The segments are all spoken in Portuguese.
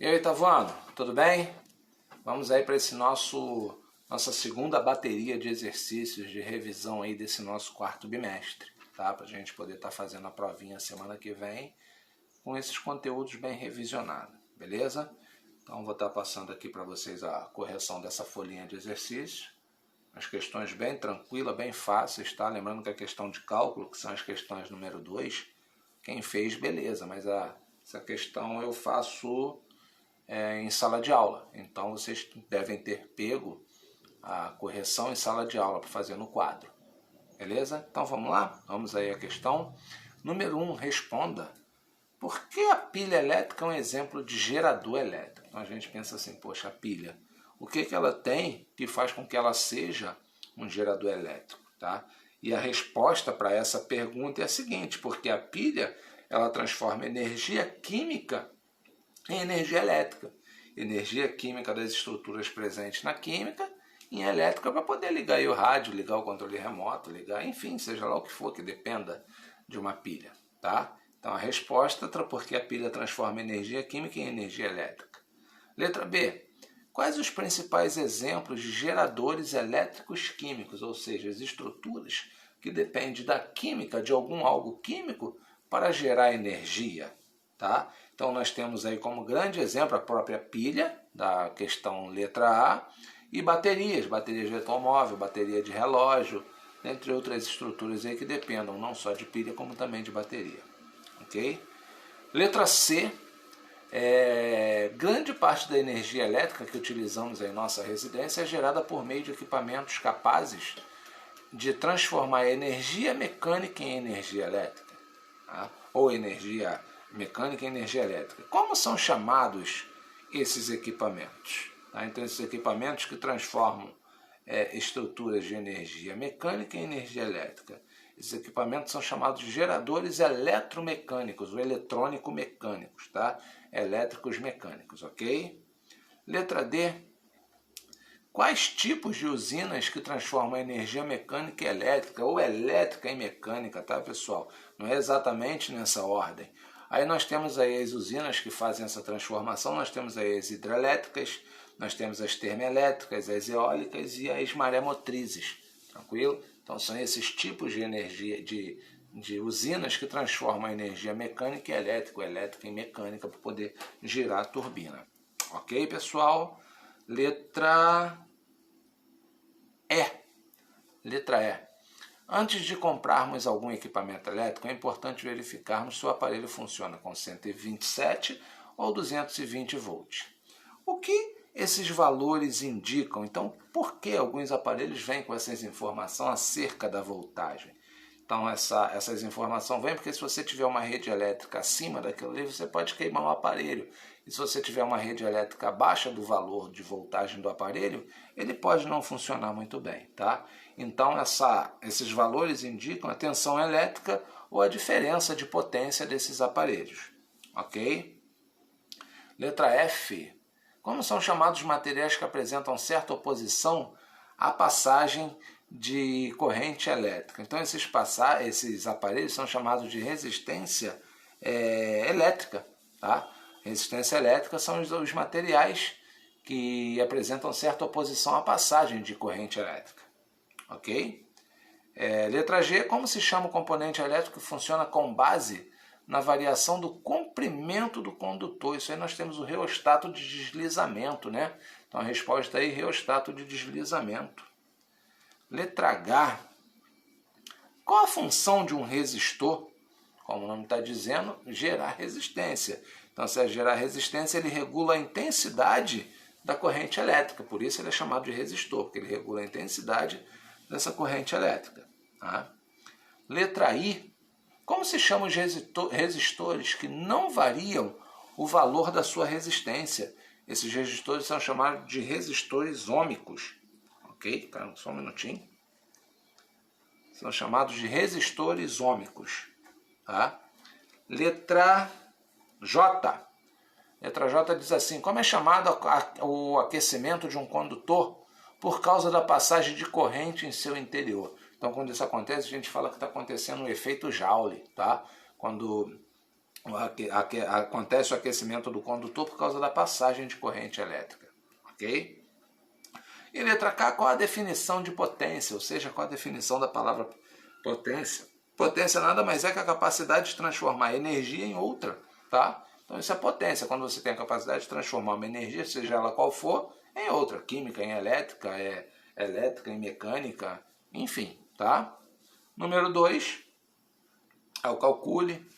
E aí, Tavuano, tudo bem? Vamos aí para nossa segunda bateria de exercícios de revisão aí desse nosso quarto bimestre, tá? Para a gente poder estar fazendo a provinha semana que vem com esses conteúdos bem revisionados, beleza? Então vou estar passando aqui para vocês a correção dessa folhinha de exercícios. As questões bem tranquilas, bem fáceis, tá? Lembrando que a questão de cálculo, que são as questões número 2, quem fez, beleza, mas essa questão eu faço em sala de aula. Então vocês devem ter pego a correção em sala de aula para fazer no quadro. Beleza? Então vamos lá? Vamos aí à questão. Número 1, responda. Por que a pilha elétrica é um exemplo de gerador elétrico? Então a gente pensa assim, poxa, a pilha, o que ela tem que faz com que ela seja um gerador elétrico? Tá? E a resposta para essa pergunta é a seguinte, porque a pilha ela transforma energia química em energia elétrica. Energia química das estruturas presentes na química em elétrica para poder ligar aí o rádio, ligar o controle remoto, ligar, enfim, seja lá o que for que dependa de uma pilha. Tá? Então a resposta é porque a pilha transforma energia química em energia elétrica. Letra B. Quais os principais exemplos de geradores elétricos químicos, ou seja, as estruturas que dependem da química, de algum algo químico, para gerar energia? Tá? Então nós temos aí como grande exemplo a própria pilha, da questão letra A, e baterias de automóvel, bateria de relógio, entre outras estruturas aí que dependam não só de pilha como também de bateria. Ok? Letra C. Grande parte da energia elétrica que utilizamos em nossa residência é gerada por meio de equipamentos capazes de transformar a energia mecânica em energia elétrica, tá? Ou energia mecânica em energia elétrica. Como são chamados esses equipamentos? Tá? Então, esses equipamentos que transformam estruturas de energia mecânica em energia elétrica. Esses equipamentos são chamados de geradores eletromecânicos ou eletrônico-mecânicos, tá? Elétricos mecânicos, ok? Letra D. Quais tipos de usinas que transformam a energia mecânica em elétrica ou elétrica em mecânica, tá, pessoal? Não é exatamente nessa ordem. Aí nós temos aí as usinas que fazem essa transformação, nós temos aí as hidrelétricas, nós temos as termoelétricas, as eólicas e as maremotrizes, tranquilo? Então são esses tipos de energia, de usinas que transformam a energia mecânica em elétrica, elétrica em mecânica para poder girar a turbina. Ok, pessoal? Letra E. Letra E. Antes de comprarmos algum equipamento elétrico, é importante verificarmos se o aparelho funciona com 127 ou 220 volts. O que esses valores indicam? Então, por que alguns aparelhos vêm com essas informações acerca da voltagem? Então, essas informações vêm porque se você tiver uma rede elétrica acima daquilo ali, você pode queimar o aparelho. E se você tiver uma rede elétrica abaixo do valor de voltagem do aparelho, ele pode não funcionar muito bem, tá? Então, esses valores indicam a tensão elétrica ou a diferença de potência desses aparelhos, ok? Letra F. Como são chamados os materiais que apresentam certa oposição à passagem de corrente elétrica? Então, esses aparelhos são chamados de resistência elétrica, tá? Resistência elétrica são os materiais que apresentam certa oposição à passagem de corrente elétrica. Ok? Letra G. Como se chama o componente elétrico que funciona com base na variação do comprimento do condutor? Isso aí nós temos o reostato de deslizamento, né? Então a resposta aí é reostato de deslizamento. Letra H. Qual a função de um resistor? Como o nome está dizendo, gerar resistência. Então, se é gerar resistência, ele regula a intensidade da corrente elétrica. Por isso ele é chamado de resistor, porque ele regula a intensidade dessa corrente elétrica. Tá? Letra I. Como se chamam os resistores que não variam o valor da sua resistência? Esses resistores são chamados de resistores ômicos. Ok? Só um minutinho. São chamados de resistores ômicos. Tá? Letra J. Letra J diz assim: como é chamado o aquecimento de um condutor por causa da passagem de corrente em seu interior? Então, quando isso acontece, a gente fala que está acontecendo um efeito Joule, tá? Quando acontece o aquecimento do condutor por causa da passagem de corrente elétrica. Ok? E letra K, qual a definição de potência? Ou seja, qual a definição da palavra potência? Potência nada mais é que a capacidade de transformar energia em outra, tá? Então isso é potência, quando você tem a capacidade de transformar uma energia, seja ela qual for, em outra. Química em elétrica, elétrica em mecânica, enfim, tá? Número 2 é o calcule.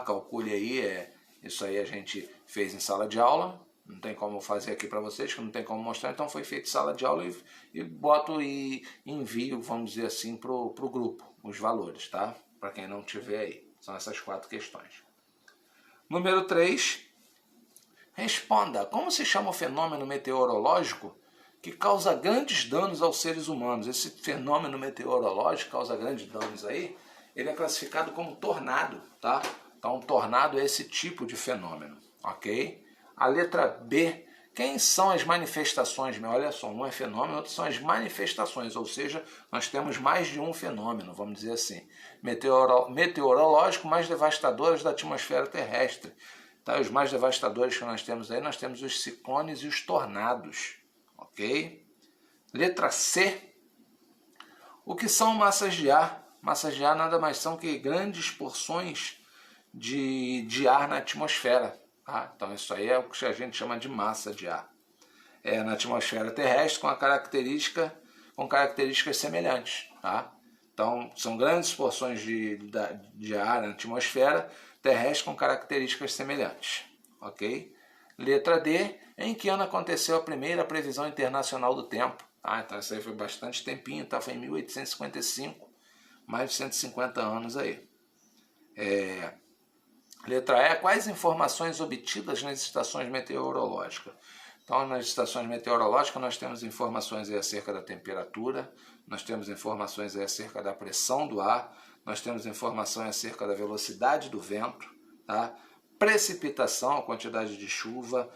Calcule aí, isso aí a gente fez em sala de aula. Não tem como fazer aqui para vocês, que não tem como mostrar, então foi feito sala de aula e boto e envio, vamos dizer assim, para o grupo, os valores, tá? Para quem não tiver aí. São essas 4 questões. Número 3. Responda. Como se chama o fenômeno meteorológico que causa grandes danos aos seres humanos? Esse fenômeno meteorológico que causa grandes danos aí, ele é classificado como tornado, tá? Então, tornado é esse tipo de fenômeno, ok? A letra B, quem são as manifestações? Olha só, um é fenômeno, outro são as manifestações, ou seja, nós temos mais de um fenômeno, vamos dizer assim, meteorológico mais devastadoras da atmosfera terrestre. Tá? Os mais devastadores que nós temos aí, nós temos os ciclones e os tornados, ok? Letra C, o que são massas de ar? Massas de ar nada mais são que grandes porções de ar na atmosfera. Então isso aí é o que a gente chama de massa de ar. Na atmosfera terrestre com características semelhantes. Tá? Então são grandes porções de ar na atmosfera terrestre com características semelhantes. Ok? Letra D, em que ano aconteceu a primeira previsão internacional do tempo? Então isso aí foi bastante tempinho, tá? Foi em 1855, mais de 150 anos aí. Letra E, quais informações obtidas nas estações meteorológicas? Então, nas estações meteorológicas, nós temos informações aí acerca da temperatura, nós temos informações aí acerca da pressão do ar, nós temos informações acerca da velocidade do vento, tá? Precipitação, a quantidade de chuva,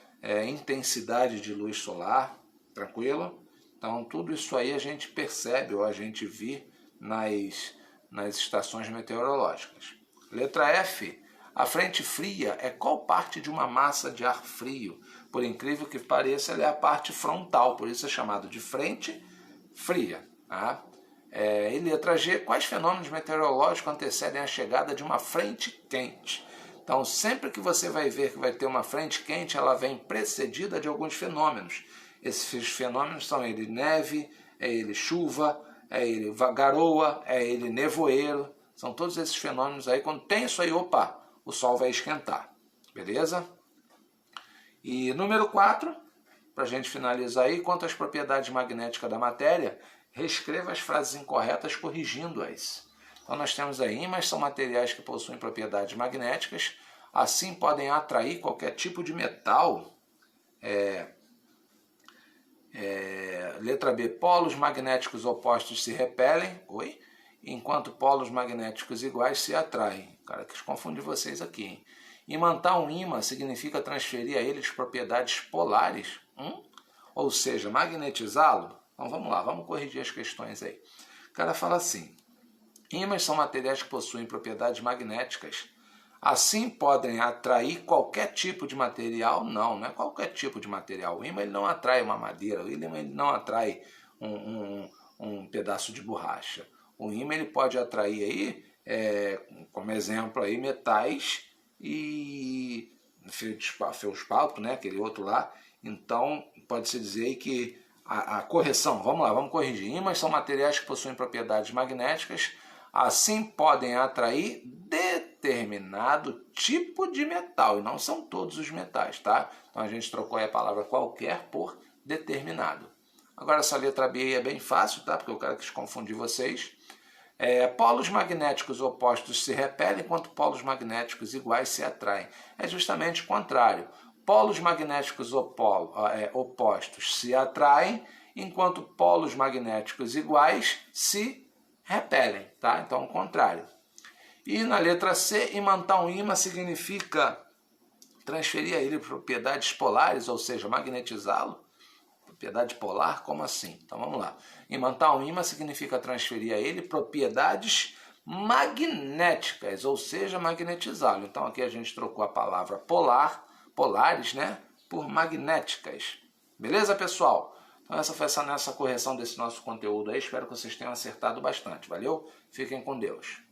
intensidade de luz solar, tranquilo? Então, tudo isso aí a gente percebe ou a gente vê nas estações meteorológicas. Letra F, a frente fria é qual parte de uma massa de ar frio? Por incrível que pareça, ela é a parte frontal, por isso é chamado de frente fria. Tá? E letra G, quais fenômenos meteorológicos antecedem a chegada de uma frente quente? Então, sempre que você vai ver que vai ter uma frente quente, ela vem precedida de alguns fenômenos. Esses fenômenos são ele neve, ele chuva, ele garoa, ele nevoeiro. São todos esses fenômenos aí. Quando tem isso aí, opa, o Sol vai esquentar. Beleza? E número 4, para a gente finalizar aí, quanto às propriedades magnéticas da matéria, reescreva as frases incorretas corrigindo-as. Então nós temos aí, ímãs são materiais que possuem propriedades magnéticas, assim podem atrair qualquer tipo de metal. Letra B, polos magnéticos opostos se repelem, enquanto polos magnéticos iguais se atraem. Cara, quis confundir vocês aqui, hein? Imantar um ímã significa transferir a eles propriedades polares, ou seja, magnetizá-lo. Então vamos lá, vamos corrigir as questões aí. O cara fala assim, ímãs são materiais que possuem propriedades magnéticas, assim podem atrair qualquer tipo de material? Não é qualquer tipo de material. O ímã ele não atrai uma madeira, o ímã ele não atrai um pedaço de borracha. O ímã ele pode atrair aí, como exemplo aí, metais e feldspato, né, aquele outro lá. Então pode-se dizer que a correção, vamos corrigir. Ímãs são materiais que possuem propriedades magnéticas, assim podem atrair determinado tipo de metal, e não são todos os metais, tá? Então a gente trocou aí a palavra qualquer por determinado. Agora essa letra B aí é bem fácil, tá? Porque eu quero que confundir vocês. Polos magnéticos opostos se repelem, enquanto polos magnéticos iguais se atraem. É justamente o contrário. Polos magnéticos opostos se atraem, enquanto polos magnéticos iguais se repelem. Tá? Então, o contrário. E na letra C, imantar um ímã significa transferir a ele propriedades polares, ou seja, magnetizá-lo. Propriedade polar, como assim? Então vamos lá. Imantar um ímã significa transferir a ele propriedades magnéticas, ou seja, magnetizá-lo. Então aqui a gente trocou a palavra polares, né, por magnéticas. Beleza, pessoal? Então essa foi essa correção desse nosso conteúdo aí. Espero que vocês tenham acertado bastante. Valeu? Fiquem com Deus.